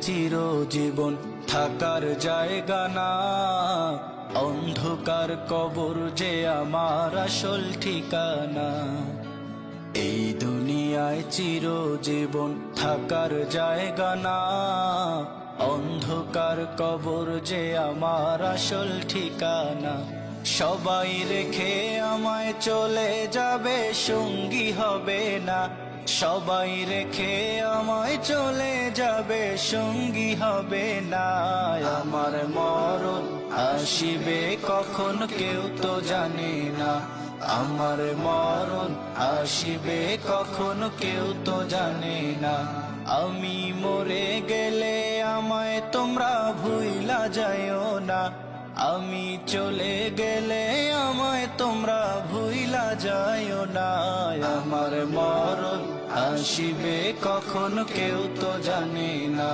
চিরজীবন থাকার জায়গা না, অন্ধকার কবর যে আমার আসল ঠিকানা। এই দুনিয়ায় চিরজীবন থাকার জায়গা না, অন্ধকার কবর যে আমার আসল ঠিকানা। সবাই রেখে আমায় চলে যাবে, সঙ্গী হবে না। সবাই রেখে আমায় চলে যাবে, সঙ্গী হবে না। আমার মরণ আসিবে কখন কেউ তো জানে না, আমার মরণ আসিবে কখন কেউ তো জানে না। আমি মরে গেলে আমায় তোমরা ভুইলা যাইও না, আমি চলে গেলে আমায় তোমরা ভুইলা যাইও না। আমার মরণ আসিবে কখন কেউ তো জানে না।